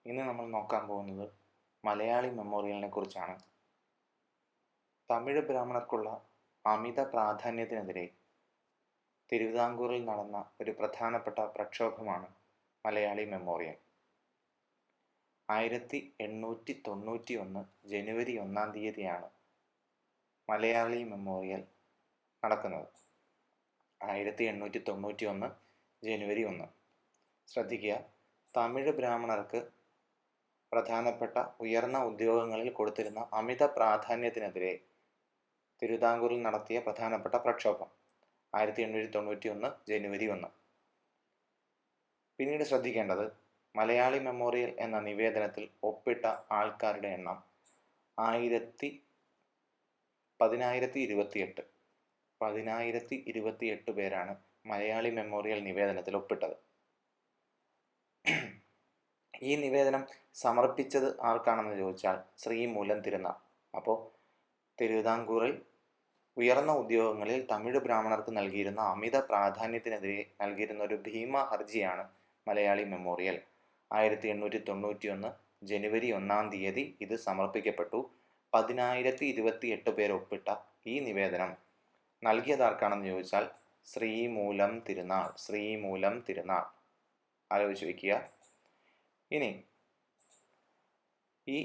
ഇന്ന് നമ്മൾ നോക്കാൻ പോകുന്നത് മലയാളി മെമ്മോറിയലിനെ കുറിച്ചാണ്. തമിഴ് ബ്രാഹ്മണർക്കുള്ള അമിത പ്രാധാന്യത്തിനെതിരെ തിരുവിതാംകൂറിൽ നടന്ന ഒരു പ്രധാനപ്പെട്ട പ്രക്ഷോഭമാണ് മലയാളി മെമ്മോറിയൽ. 1891 ജനുവരി 1 തീയതിയാണ് മലയാളി മെമ്മോറിയൽ നടക്കുന്നത്. 1891 ജനുവരി 1. ശ്രദ്ധിക്കുക, തമിഴ് ബ്രാഹ്മണർക്ക് പ്രധാനപ്പെട്ട ഉയർന്ന ഉദ്യോഗങ്ങളിൽ കൊടുത്തിരുന്ന അമിത പ്രാധാന്യത്തിനെതിരെ തിരുവിതാംകൂറിൽ നടത്തിയ പ്രധാനപ്പെട്ട പ്രക്ഷോഭം 1891 ജനുവരി 1. പിന്നീട് ശ്രദ്ധിക്കേണ്ടത്, മലയാളി മെമ്മോറിയൽ എന്ന നിവേദനത്തിൽ ഒപ്പിട്ട ആൾക്കാരുടെ എണ്ണം 1028 പേരാണ് മലയാളി മെമ്മോറിയൽ നിവേദനത്തിൽ ഒപ്പിട്ടത്. ഈ നിവേദനം സമർപ്പിച്ചത് ആർക്കാണെന്ന് ചോദിച്ചാൽ ശ്രീമൂലം തിരുനാൾ. അപ്പോൾ തിരുവിതാംകൂറിൽ ഉയർന്ന ഉദ്യോഗങ്ങളിൽ തമിഴ് ബ്രാഹ്മണർക്ക് നൽകിയിരുന്ന അമിത പ്രാധാന്യത്തിനെതിരെ നൽകിയിരുന്ന ഒരു ഭീമ ഹർജിയാണ് മലയാളി മെമ്മോറിയൽ. 1891 ജനുവരി 1 തീയതി ഇത് സമർപ്പിക്കപ്പെട്ടു. 1028 പേർ ഒപ്പിട്ട ഈ നിവേദനം നൽകിയതാർക്കാണെന്ന് ചോദിച്ചാൽ ശ്രീമൂലം തിരുനാൾ. ആലോചിച്ച് വയ്ക്കുക. ഇനി ഈ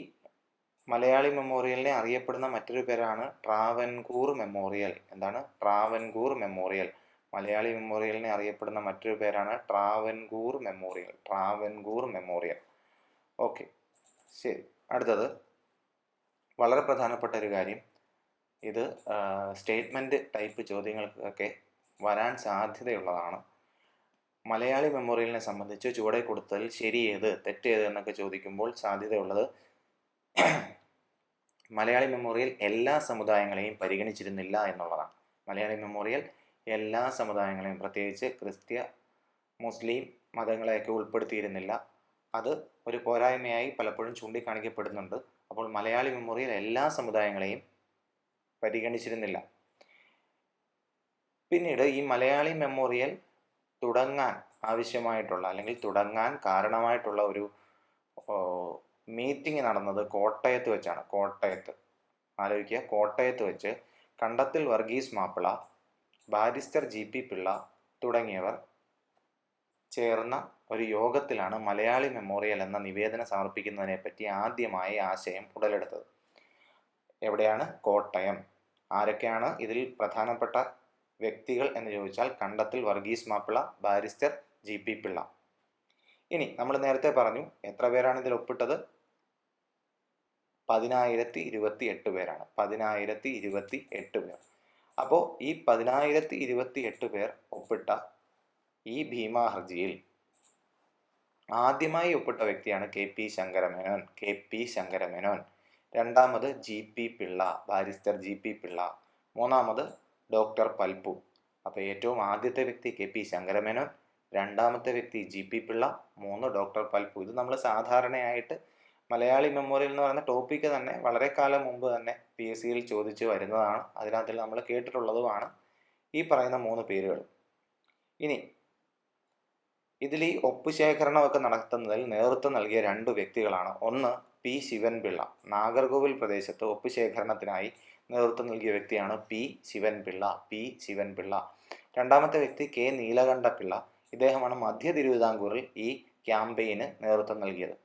മലയാളി മെമ്മോറിയലിനെ അറിയപ്പെടുന്ന മറ്റൊരു പേരാണ് ട്രാവൻകൂർ മെമ്മോറിയൽ. ട്രാവൻകൂർ മെമ്മോറിയൽ. മലയാളി മെമ്മോറിയലിനെ അറിയപ്പെടുന്ന മറ്റൊരു പേരാണ് ട്രാവൻകൂർ മെമ്മോറിയൽ. ഓക്കെ, ശരി. അടുത്തത് വളരെ പ്രധാനപ്പെട്ട ഒരു കാര്യം, ഇത് സ്റ്റേറ്റ്മെൻറ്റ് ടൈപ്പ് ചോദ്യങ്ങൾക്കൊക്കെ വരാൻ സാധ്യതയുള്ളതാണ്. മലയാളി മെമ്മോറിയലിനെ സംബന്ധിച്ച് ചുവടെ കൊടുത്തതിൽ ശരിയേത് തെറ്റേത് എന്നൊക്കെ ചോദിക്കുമ്പോൾ സാധ്യതയുള്ളത് മലയാളി മെമ്മോറിയൽ എല്ലാ സമുദായങ്ങളെയും പരിഗണിച്ചിരുന്നില്ല എന്നുള്ളതാണ്. മലയാളി മെമ്മോറിയൽ എല്ലാ സമുദായങ്ങളെയും, പ്രത്യേകിച്ച് ക്രിസ്ത്യ മുസ്ലിം മതങ്ങളെയൊക്കെ ഉൾപ്പെടുത്തിയിരുന്നില്ല. അത് ഒരു പോരായ്മയായി പലപ്പോഴും ചൂണ്ടിക്കാണിക്കപ്പെടുന്നുണ്ട്. അപ്പോൾ മലയാളി മെമ്മോറിയൽ എല്ലാ സമുദായങ്ങളെയും പരിഗണിച്ചിരുന്നില്ല. പിന്നീട് ഈ മലയാളി മെമ്മോറിയൽ തുടങ്ങാൻ ആവശ്യമായിട്ടുള്ള അല്ലെങ്കിൽ തുടങ്ങാൻ കാരണമായിട്ടുള്ള ഒരു മീറ്റിംഗ് നടന്നത് കോട്ടയത്ത് വെച്ചാണ്. ആലോചിക്കുക, കോട്ടയത്ത് വെച്ച് കണ്ടത്തിൽ വർഗീസ് മാപ്പിള, ബാരിസ്റ്റർ GP പിള്ള തുടങ്ങിയവർ ചേർന്ന ഒരു യോഗത്തിലാണ് മലയാളി മെമ്മോറിയൽ എന്ന നിവേദനം സമർപ്പിക്കുന്നതിനെ പറ്റി ആദ്യമായി ആശയം ഉടലെടുത്തത്. എവിടെയാണ്? കോട്ടയം. ആരൊക്കെയാണ് ഇതിൽ പ്രധാനപ്പെട്ട വ്യക്തികൾ എന്ന് ചോദിച്ചാൽ കണ്ടത്തിൽ വർഗീസ് മാപ്പിള, ബാരിസ്റ്റർ GP പിള്ള. ഇനി നമ്മൾ നേരത്തെ പറഞ്ഞു എത്ര പേരാണ് ഇതിൽ ഒപ്പിട്ടത്? 1028 പേരാണ്. 1028 പേർ. അപ്പോൾ ഈ 1028 പേർ ഒപ്പിട്ട ഈ ഭീമാ ഹർജിയിൽ ആദ്യമായി ഒപ്പിട്ട വ്യക്തിയാണ് KP ശങ്കരമേനോൻ. രണ്ടാമത് GP Pillai, barrister GP Pillai. മൂന്നാമത് ഡോക്ടർ പൽപ്പു. അപ്പോൾ ഏറ്റവും ആദ്യത്തെ വ്യക്തി KP ശങ്കരമേനോൻ, രണ്ടാമത്തെ വ്യക്തി GP പിള്ള, 3 ഡോക്ടർ പൽപ്പു. ഇത് നമ്മൾ സാധാരണയായിട്ട് മലയാളി മെമ്മോറിയൽ എന്ന് പറയുന്ന ടോപ്പിക്ക് തന്നെ വളരെ കാലം മുമ്പ് തന്നെ PSCയിൽ ചോദിച്ചു വരുന്നതാണ്. അതിനകത്തിൽ നമ്മൾ കേട്ടിട്ടുള്ളതുമാണ് ഈ പറയുന്ന 3 പേരുകൾ. ഇനി ഇതിൽ ഈ ഒപ്പുശേഖരണമൊക്കെ നടത്തുന്നതിൽ നേതൃത്വം നൽകിയ 2 വ്യക്തികളാണ്. ഒന്ന് P ശിവൻപിള്ള. നാഗർകോവിൽ പ്രദേശത്ത് ഒപ്പുശേഖരണത്തിനായി നേതൃത്വം നൽകിയ വ്യക്തിയാണ് P ശിവൻപിള്ള. രണ്ടാമത്തെ വ്യക്തി K നീലകണ്ഠപിള്ള. ഇദ്ദേഹമാണ് മധ്യ തിരുവിതാംകൂറിൽ ഈ ക്യാമ്പയിന് നേതൃത്വം നൽകിയത്.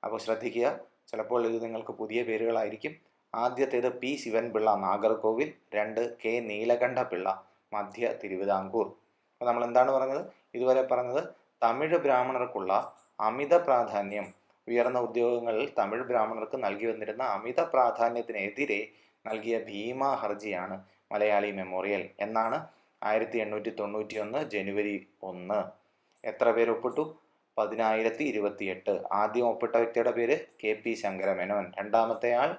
അപ്പോൾ ശ്രദ്ധിക്കുക, ചിലപ്പോൾ ഇത് നിങ്ങൾക്ക് പുതിയ പേരുകളായിരിക്കും. ആദ്യത്തേത് P ശിവൻപിള്ള, നാഗർകോവിൽ. 2 K നീലകണ്ഠപിള്ള, മധ്യ തിരുവിതാംകൂർ. അപ്പോൾ നമ്മൾ എന്താണ് പറഞ്ഞത്? ഇതുവരെ പറഞ്ഞത് തമിഴ് ബ്രാഹ്മണർക്കുള്ള അമിത പ്രാധാന്യം, ഉയർന്ന ഉദ്യോഗങ്ങളിൽ തമിഴ് ബ്രാഹ്മണർക്ക് നൽകി വന്നിരുന്ന അമിത പ്രാധാന്യത്തിനെതിരെ നൽകിയ ഭീമാ ഹർജിയാണ് മലയാളി മെമ്മോറിയൽ എന്നാണ് 1891 ജനുവരി 1. എത്ര പേര് ഒപ്പിട്ടു? 1028. ആദ്യം ഒപ്പിട്ട വ്യക്തിയുടെ പേര് KP ശങ്കരമേനോൻ, രണ്ടാമത്തെ ആൾ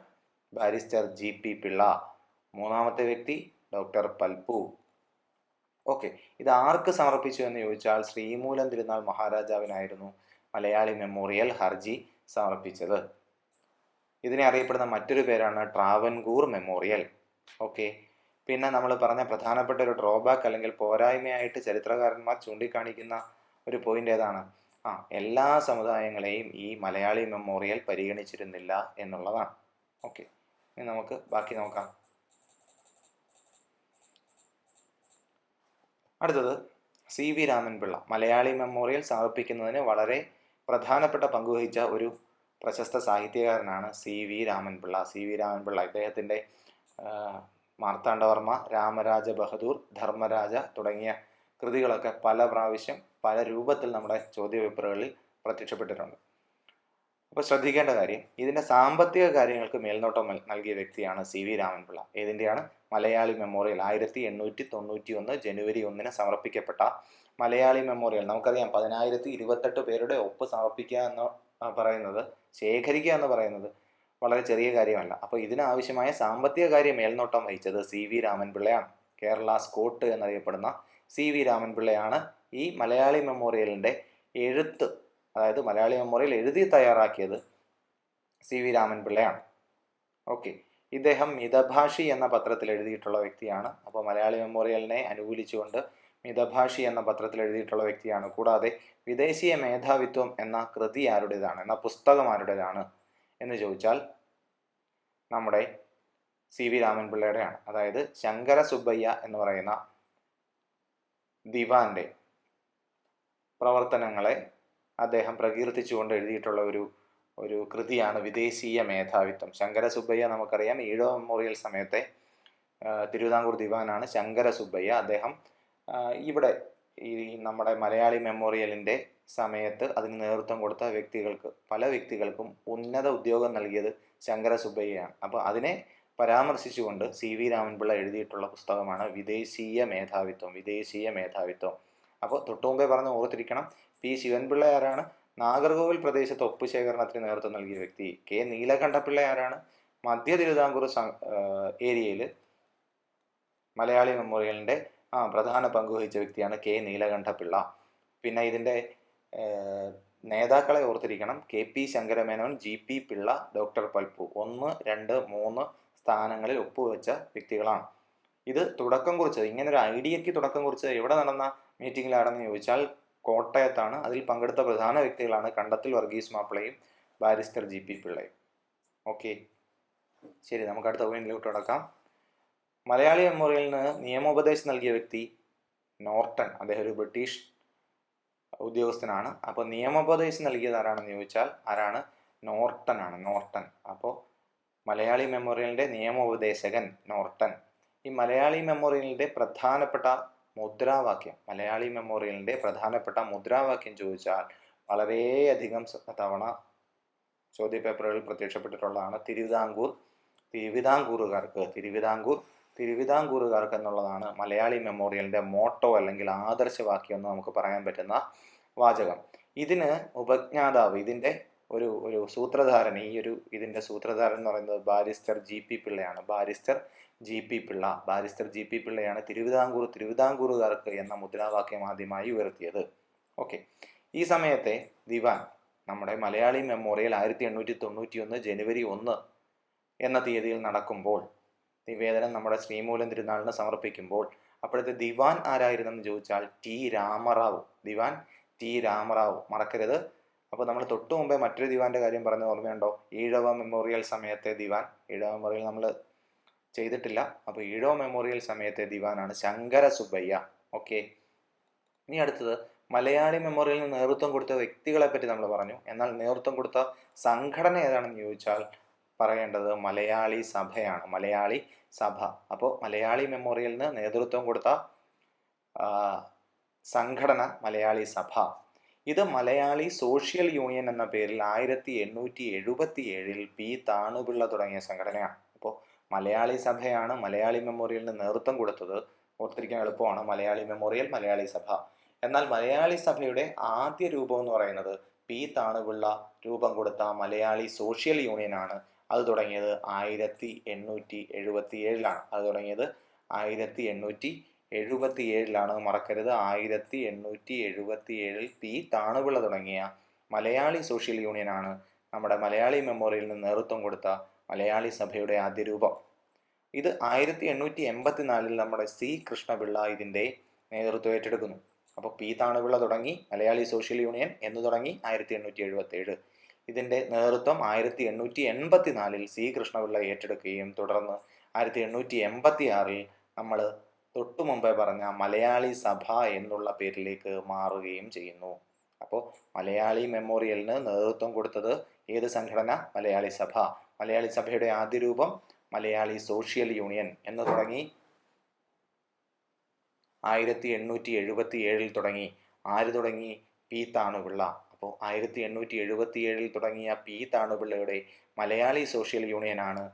ബാരിസ്റ്റർ GP പിള്ള, മൂന്നാമത്തെ വ്യക്തി ഡോക്ടർ പൽപ്പു. ഓക്കെ, ഇത് ആർക്ക് സമർപ്പിച്ചു എന്ന് ചോദിച്ചാൽ ശ്രീമൂലം തിരുനാൾ മഹാരാജാവിനായിരുന്നു മലയാളി മെമ്മോറിയൽ ഹർജി സമർപ്പിച്ചത്. ഇതിനെ അറിയപ്പെടുന്ന മറ്റൊരു പേരാണ് ട്രാവൻകൂർ മെമ്മോറിയൽ. ഓക്കെ, പിന്നെ നമ്മൾ പറഞ്ഞ പ്രധാനപ്പെട്ട ഒരു ഡ്രോബാക്ക് അല്ലെങ്കിൽ പോരായ്മയായിട്ട് ചരിത്രകാരന്മാർ ചൂണ്ടിക്കാണിക്കുന്ന ഒരു പോയിന്റ് ഏതാണ്? എല്ലാ സമുദായങ്ങളെയും ഈ മലയാളി മെമ്മോറിയൽ പരിഗണിച്ചിരുന്നില്ല എന്നുള്ളതാണ്. ഓക്കെ, ഇനി നമുക്ക് ബാക്കി നോക്കാം. അടുത്തത് CV രാമൻപിള്ള. മലയാളി മെമ്മോറിയൽ സമർപ്പിക്കുന്നതിന് വളരെ പ്രധാനപ്പെട്ട പങ്കുവഹിച്ച ഒരു പ്രശസ്ത സാഹിത്യകാരനാണ് CV രാമൻപിള്ള. CV രാമൻപിള്ള ഇദ്ദേഹത്തിൻ്റെ മാർത്താണ്ഡവർമ്മ, രാമരാജ ബഹദൂർ, ധർമ്മരാജ തുടങ്ങിയ കൃതികളൊക്കെ പല പ്രാവശ്യം പല രൂപത്തിൽ നമ്മുടെ ചോദ്യപേപ്പറുകളിൽ പ്രത്യക്ഷപ്പെട്ടിട്ടുണ്ട്. അപ്പോൾ ശ്രദ്ധിക്കേണ്ട കാര്യം, ഇതിൻ്റെ സാമ്പത്തിക കാര്യങ്ങൾക്ക് മേൽനോട്ടം നൽകിയ വ്യക്തിയാണ് CV രാമൻപിള്ള. ഏതിൻ്റെയാണ്? മലയാളി മെമ്മോറിയൽ. 1891 ജനുവരി 1 സമർപ്പിക്കപ്പെട്ട മലയാളി മെമ്മോറിയൽ. നമുക്കറിയാം 10,028 പേരുടെ ഒപ്പ് സമർപ്പിക്കുക എന്ന് പറയുന്നത്, ശേഖരിക്കുക എന്ന് പറയുന്നത് വളരെ ചെറിയ കാര്യമല്ല. അപ്പോൾ ഇതിനാവശ്യമായ സാമ്പത്തിക കാര്യം മേൽനോട്ടം വഹിച്ചത് CV രാമൻപിള്ളയാണ്. കേരള സ്കോട്ട് എന്നറിയപ്പെടുന്ന CV രാമൻപിള്ളയാണ് ഈ മലയാളി മെമ്മോറിയലിൻ്റെ എഴുത്ത്, അതായത് മലയാളി മെമ്മോറിയൽ എഴുതി തയ്യാറാക്കിയത് CV രാമൻപിള്ളയാണ്. ഓക്കെ, ഇദ്ദേഹം മിതഭാഷി എന്ന പത്രത്തിൽ എഴുതിയിട്ടുള്ള വ്യക്തിയാണ്. അപ്പോൾ മലയാളി മെമ്മോറിയലിനെ അനുകൂലിച്ചുകൊണ്ട് മിതഭാഷി എന്ന പത്രത്തിൽ എഴുതിയിട്ടുള്ള വ്യക്തിയാണ്. കൂടാതെ വിദേശീയ മേധാവിത്വം എന്ന കൃതി ആരുടേതാണ്, എന്ന പുസ്തകം ആരുടേതാണ് എന്ന് ചോദിച്ചാൽ നമ്മുടെ CV രാമൻപിള്ളയുടെയാണ്. അതായത് ശങ്കര സുബ്ബയ്യ എന്ന് പറയുന്ന ദിവാന്റെ പ്രവർത്തനങ്ങളെ അദ്ദേഹം പ്രകീർത്തിച്ചുകൊണ്ട് എഴുതിയിട്ടുള്ള ഒരു കൃതിയാണ് വിദേശീയ മേധാവിത്വം. ശങ്കര സുബ്ബയ്യ നമുക്കറിയാം, ഈഴവ മെമ്മോറിയൽ സമയത്തെ തിരുവിതാംകൂർ ദിവാനാണ് ശങ്കര സുബ്ബയ്യ. അദ്ദേഹം ഇവിടെ ഈ നമ്മുടെ മലയാളി മെമ്മോറിയലിൻ്റെ സമയത്ത് അതിന് നേതൃത്വം കൊടുത്ത പല വ്യക്തികൾക്കും ഉന്നത ഉദ്യോഗം നൽകിയത് ശങ്കര സുബ്ബയ്യയാണ്. അപ്പോൾ അതിനെ പരാമർശിച്ചുകൊണ്ട് CV രാമൻപിള്ള എഴുതിയിട്ടുള്ള പുസ്തകമാണ് വിദേശീയ മേധാവിത്വം. അപ്പോൾ തൊട്ടുമുമ്പേ പറഞ്ഞ് ഓർത്തിരിക്കണം, P ശിവൻപിള്ള ആരാണ്? നാഗർകോവിൽ പ്രദേശത്ത് ഒപ്പ് ശേഖരണത്തിന് നേതൃത്വം നൽകിയ വ്യക്തി. K നീലകണ്ഠപിള്ള ആരാണ്? മധ്യ തിരുവിതാംകൂർ ഏരിയയിൽ മലയാളി മെമ്മോറിയലിൻ്റെ പ്രധാന പങ്കുവഹിച്ച വ്യക്തിയാണ് K നീലകണ്ഠപിള്ള. പിന്നെ ഇതിൻ്റെ നേതാക്കളെ ഓർത്തിരിക്കണം, KP Sankara Menon, GP Pillai, doctor Palpu. 1, 2, 3 സ്ഥാനങ്ങളിൽ ഒപ്പുവെച്ച വ്യക്തികളാണ്. ഇത് തുടക്കം കുറിച്ചത്, ഇങ്ങനൊരു ഐഡിയയ്ക്ക് തുടക്കം കുറിച്ചത് എവിടെ നടന്ന മീറ്റിങ്ങിലാണെന്ന് ചോദിച്ചാൽ കോട്ടയത്താണ്. അതിൽ പങ്കെടുത്ത പ്രധാന വ്യക്തികളാണ് കണ്ടത്തിൽ വർഗീസ് മാപ്പിളയും ബാരിസ്റ്റർ GP പിള്ളയും. ഓക്കെ, ശരി, നമുക്ക് അടുത്ത പോയിന്റിലോട്ട് കിടക്കാം. മലയാളി മെമ്മോറിയലിന് നിയമോപദേശം നൽകിയ വ്യക്തി നോർട്ടൺ. അദ്ദേഹം ഒരു ബ്രിട്ടീഷ് ഉദ്യോഗസ്ഥനാണ്. അപ്പോൾ നിയമോപദേശം നൽകിയത് ആരാണെന്ന് ചോദിച്ചാൽ നോർട്ടൺ ആണ്. അപ്പോൾ മലയാളി മെമ്മോറിയലിൻ്റെ നിയമോപദേശകൻ നോർട്ടൺ. ഈ മലയാളി മെമ്മോറിയലിൻ്റെ പ്രധാനപ്പെട്ട മുദ്രാവാക്യം ചോദിച്ചാൽ വളരെയധികം തവണ ചോദ്യപേപ്പറുകളിൽ പ്രത്യക്ഷപ്പെട്ടിട്ടുള്ളതാണ്. തിരുവിതാംകൂറുകാർക്ക് എന്നുള്ളതാണ് മലയാളി മെമ്മോറിയലിൻ്റെ മോട്ടോ അല്ലെങ്കിൽ ആദർശവാക്യം എന്ന് നമുക്ക് പറയാൻ പറ്റുന്ന വാചകം. ഇതിന് ഉപജ്ഞാതാവ്, ഇതിൻ്റെ ഒരു സൂത്രധാരൻ, ഇതിൻ്റെ സൂത്രധാരൻ എന്ന് പറയുന്നത് ബാരിസ്റ്റർ GP പിള്ളയാണ്. ബാരിസ്റ്റർ GP പിള്ളയാണ് തിരുവിതാംകൂറുകാർക്ക് എന്ന മുദ്രാവാക്യം ആദ്യമായി ഉയർത്തിയത്. ഓക്കെ, ഈ സമയത്തെ ദിവാൻ നമ്മുടെ മലയാളി മെമ്മോറിയൽ 1891 ജനുവരി 1 എന്ന തീയതിയിൽ നടക്കുമ്പോൾ, നിവേദനം നമ്മുടെ ശ്രീമൂലം തിരുനാളിന് സമർപ്പിക്കുമ്പോൾ, അപ്പോഴത്തെ ദിവാൻ ആരായിരുന്നെന്ന് ചോദിച്ചാൽ ദിവാൻ ടി രാമറാവു. മറക്കരുത്. അപ്പോൾ നമ്മൾ തൊട്ടു മുമ്പേ മറ്റൊരു ദിവാന്റെ കാര്യം പറഞ്ഞ ഓർമ്മയുണ്ടോ? ഈഴവ മെമ്മോറിയൽ സമയത്തെ ദിവാൻ. ഈഴവ മെമ്മോറിയൽ നമ്മൾ ചെയ്തിട്ടില്ല. അപ്പോൾ ഈഴവ മെമ്മോറിയൽ സമയത്തെ ദിവാനാണ് ശങ്കര സുബ്ബയ്യ. ഓക്കെ, ഇനി അടുത്തത് മലയാളി മെമ്മോറിയലിന് നേതൃത്വം കൊടുത്ത വ്യക്തികളെ പറ്റി നമ്മൾ പറഞ്ഞു. എന്നാൽ നേതൃത്വം കൊടുത്ത സംഘടന ഏതാണെന്ന് ചോദിച്ചാൽ പറയേണ്ടത് മലയാളി സഭയാണ്. മലയാളി സഭ. അപ്പോൾ മലയാളി മെമ്മോറിയലിന് നേതൃത്വം കൊടുത്ത സംഘടന മലയാളി സഭ. ഇത് മലയാളി സോഷ്യൽ യൂണിയൻ എന്ന പേരിൽ 1877 P താണുപിള്ള തുടങ്ങിയ സംഘടനയാണ്. അപ്പോൾ മലയാളി സഭയാണ് മലയാളി മെമ്മോറിയലിന് നേതൃത്വം കൊടുത്തത്. ഓർത്തിരിക്കാൻ എളുപ്പമാണ്, മലയാളി മെമ്മോറിയൽ, മലയാളി സഭ. എന്നാൽ മലയാളി സഭയുടെ ആദ്യ രൂപം എന്ന് പറയുന്നത് P താണുപിള്ള രൂപം കൊടുത്ത മലയാളി സോഷ്യൽ യൂണിയനാണ്. അത് തുടങ്ങിയത് 1877 അത് തുടങ്ങിയത് 1877 മറക്കരുത്. 1877 P താണുപിള്ള തുടങ്ങിയ മലയാളി സോഷ്യൽ യൂണിയനാണ് നമ്മുടെ മലയാളി മെമ്മോറിയലിന് നേതൃത്വം കൊടുത്ത മലയാളി സഭയുടെ ആദ്യ രൂപം. ഇത് 1884 നമ്മുടെ C കൃഷ്ണപിള്ള ഇതിൻ്റെ നേതൃത്വം ഏറ്റെടുക്കുന്നു. അപ്പോൾ പി താണുപിള്ള തുടങ്ങി മലയാളി സോഷ്യൽ യൂണിയൻ എന്ന് തുടങ്ങി 1877. ഇതിൻ്റെ നേതൃത്വം 1884 സി കൃഷ്ണപിള്ള ഏറ്റെടുക്കുകയും തുടർന്ന് 1886 നമ്മൾ തൊട്ടു മുമ്പേ പറഞ്ഞ മലയാളി സഭ എന്നുള്ള പേരിലേക്ക് മാറുകയും ചെയ്യുന്നു. അപ്പോൾ മലയാളി മെമ്മോറിയലിന് നേതൃത്വം കൊടുത്തത് ഏത് സംഘടന? മലയാളി സഭ. മലയാളി സഭയുടെ ആദ്യ രൂപം മലയാളി സോഷ്യൽ യൂണിയൻ എന്ന് തുടങ്ങി 1877 തുടങ്ങി. ആര് തുടങ്ങി? പി താണുപിള്ള. അപ്പോൾ 1877 തുടങ്ങിയ പി താണുപിള്ളയുടെ മലയാളി സോഷ്യൽ യൂണിയനാണ്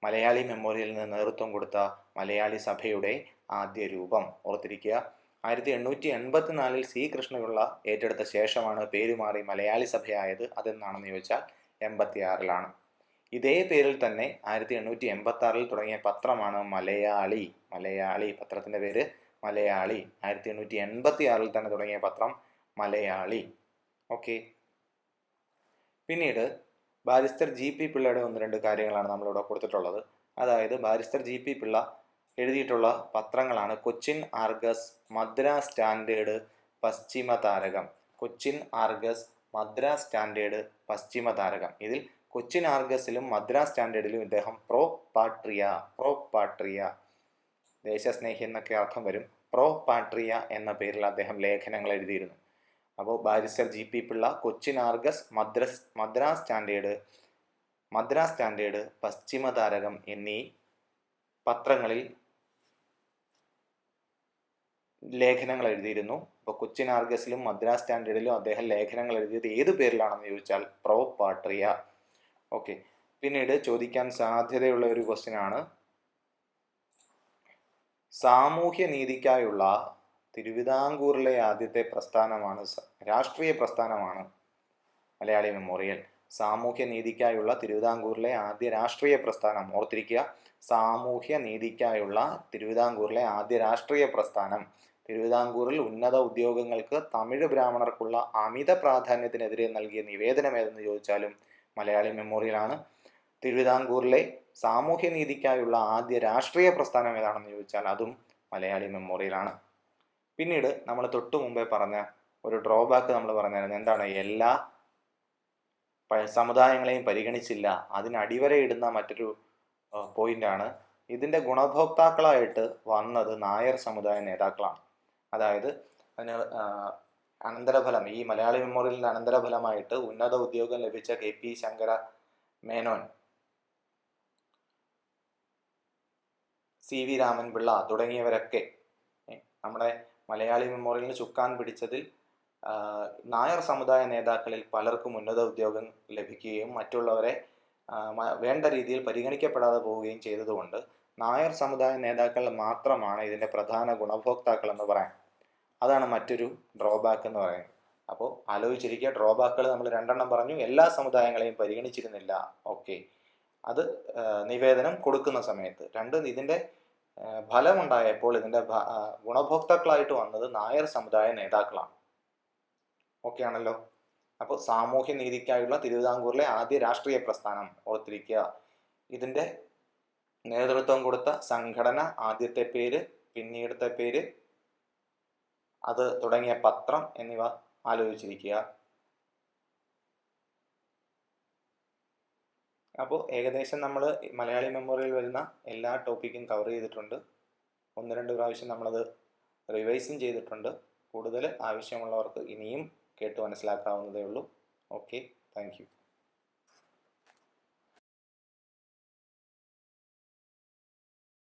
മലയാളി മെമ്മോറിയലിന് നേതൃത്വം കൊടുത്ത മലയാളി സഭയുടെ ആദ്യ രൂപം. ഓർത്തിരിക്കുക. 1884 സി കൃഷ്ണപിള്ള ഏറ്റെടുത്ത ശേഷമാണ് പേര് മാറി മലയാളി സഭയായത്. അതെന്നാണെന്ന് ചോദിച്ചാൽ 86 ഇതേ പേരിൽ തന്നെ 1886 തുടങ്ങിയ പത്രമാണ് മലയാളി. മലയാളി പത്രത്തിൻ്റെ പേര് മലയാളി. 1886 തന്നെ തുടങ്ങിയ പത്രം മലയാളി. ഓക്കെ. പിന്നീട് ബാരിസ്റ്റർ ജി പി പിള്ളയുടെ ഒന്ന് രണ്ട് കാര്യങ്ങളാണ് നമ്മളിവിടെ കൊടുത്തിട്ടുള്ളത്. അതായത് ബാരിസ്റ്റർ ജി പി പിള്ള എഴുതിയിട്ടുള്ള പത്രങ്ങളാണ് കൊച്ചിൻ ആർഗസ്, മദ്രാസ് സ്റ്റാൻഡേർഡ്, പശ്ചിമ താരകം. കൊച്ചിൻ ആർഗസ്, മദ്രാസ് സ്റ്റാൻഡേർഡ്, പശ്ചിമ താരകം. ഇതിൽ കൊച്ചിൻ ആർഗസിലും മദ്രാസ് സ്റ്റാൻഡേർഡിലും ഇദ്ദേഹം പ്രോ പാട്രിയ ദേശസ്നേഹി എന്നൊക്കെ അർത്ഥം വരും. പ്രോ പാട്രിയ എന്ന പേരിൽ അദ്ദേഹം ലേഖനങ്ങൾ എഴുതിയിരുന്നു. അപ്പോൾ barrister G P Pillai Cochin args, Madras standard, പശ്ചിമ താരകം എന്നീ പത്രങ്ങളിൽ ലേഖനങ്ങൾ എഴുതിയിരുന്നു. അപ്പോൾ കൊച്ചിൻ ആർഗസിലും മദ്രാസ് സ്റ്റാൻഡേർഡിലും അദ്ദേഹം ലേഖനങ്ങൾ എഴുതിയത് ഏത് പേരിലാണെന്ന് ചോദിച്ചാൽ പ്രോ പാട്രിയ. ഓക്കെ. പിന്നീട് ചോദിക്കാൻ സാധ്യതയുള്ള ഒരു ക്വസ്റ്റ്യൻ ആണ്, സാമൂഹ്യ നീതിക്കായുള്ള തിരുവിതാംകൂറിലെ ആദ്യത്തെ പ്രസ്ഥാനമാണ്, രാഷ്ട്രീയ പ്രസ്ഥാനമാണ് മലയാളി മെമ്മോറിയൽ. സാമൂഹ്യ നീതിക്കായുള്ള തിരുവിതാംകൂറിലെ ആദ്യ രാഷ്ട്രീയ പ്രസ്ഥാനം. ഓർത്തിരിക്കുക, സാമൂഹ്യ നീതിക്കായുള്ള തിരുവിതാംകൂറിലെ ആദ്യ രാഷ്ട്രീയ പ്രസ്ഥാനം. തിരുവിതാംകൂറിൽ ഉന്നത ഉദ്യോഗങ്ങൾക്ക് തമിഴ് ബ്രാഹ്മണർക്കുള്ള അമിത പ്രാധാന്യത്തിനെതിരെ നൽകിയ നിവേദനം ഏതെന്ന് ചോദിച്ചാലും മലയാളി മെമ്മോറിയലാണ്. തിരുവിതാംകൂറിലെ സാമൂഹ്യ നീതിക്കായുള്ള ആദ്യ രാഷ്ട്രീയ പ്രസ്ഥാനം ഏതാണെന്ന് ചോദിച്ചാൽ അതും മലയാളി മെമ്മോറിയലാണ്. പിന്നീട് നമ്മൾ തൊട്ടു മുമ്പേ പറഞ്ഞ ഒരു ഡ്രോബാക്ക് നമ്മൾ പറഞ്ഞായിരുന്നു. എന്താണ്? എല്ലാ സമുദായങ്ങളെയും പരിഗണിച്ചില്ല. അതിനടിവരയിടുന്ന മറ്റൊരു പോയിന്റാണ്, ഇതിൻ്റെ ഗുണഭോക്താക്കളായിട്ട് വന്നത് നായർ സമുദായ നേതാക്കളാണ്. അതായത് അതിന് അനന്തരഫലം, ഈ മലയാളി മെമ്മോറിയലിൻ്റെ അനന്തരഫലമായിട്ട് ഉന്നത ഉദ്യോഗം ലഭിച്ച K P Shankara Menon, C V Raman Pillai തുടങ്ങിയവരൊക്കെ നമ്മുടെ മലയാളി മെമ്മോറിയലിന് ചുക്കാൻ പിടിച്ചതിൽ നായർ സമുദായ നേതാക്കളിൽ പലർക്കും ഉന്നത ഉദ്യോഗം ലഭിക്കുകയും മറ്റുള്ളവരെ വേണ്ട രീതിയിൽ പരിഗണിക്കപ്പെടാതെ പോവുകയും ചെയ്തതുകൊണ്ട് നായർ സമുദായ നേതാക്കൾ മാത്രമാണ് ഇതിൻ്റെ പ്രധാന ഗുണഭോക്താക്കൾ എന്ന് പറയാം. അതാണ് മറ്റൊരു ഡ്രോബാക്ക് എന്ന് പറയുന്നത്. അപ്പോൾ ആലോചിച്ചിരിക്കുക, ഡ്രോബാക്കുകൾ നമ്മൾ 2 പറഞ്ഞു. എല്ലാ സമുദായങ്ങളെയും പരിഗണിച്ചിരുന്നില്ല. ഓക്കെ. അത് നിവേദനം കൊടുക്കുന്ന സമയത്ത്. 2, ഇതിൻ്റെ ഫലമുണ്ടായപ്പോൾ ഇതിൻ്റെ ഗുണഭോക്താക്കളായിട്ട് വന്നത് നായർ സമുദായ നേതാക്കളാണ്. ഓക്കെ ആണല്ലോ. അപ്പോൾ സാമൂഹ്യ നീതിക്കായുള്ള തിരുവിതാംകൂറിലെ ആദ്യ രാഷ്ട്രീയ പ്രസ്ഥാനം. ഓർത്തിരിക്കുക. ഇതിൻ്റെ നേതൃത്വം കൊടുത്ത സംഘടന, ആദ്യത്തെ പേര്, പിന്നീടത്തെ പേര്, അത് തുടങ്ങിയ പത്രം എന്നിവ ആലോചിച്ചിരിക്കുക. അപ്പോൾ ഏകദേശം നമ്മൾ മലയാളി മെമ്മോറിയൽ വരുന്ന എല്ലാ ടോപ്പിക്കും കവർ ചെയ്തിട്ടുണ്ട്. 1-2 പ്രാവശ്യം നമ്മളത് റിവൈസും ചെയ്തിട്ടുണ്ട്. കൂടുതൽ ആവശ്യമുള്ളവർക്ക് ഇനിയും കേട്ട് മനസ്സിലാക്കാവുന്നതേ ഉള്ളൂ. Okay, thank you.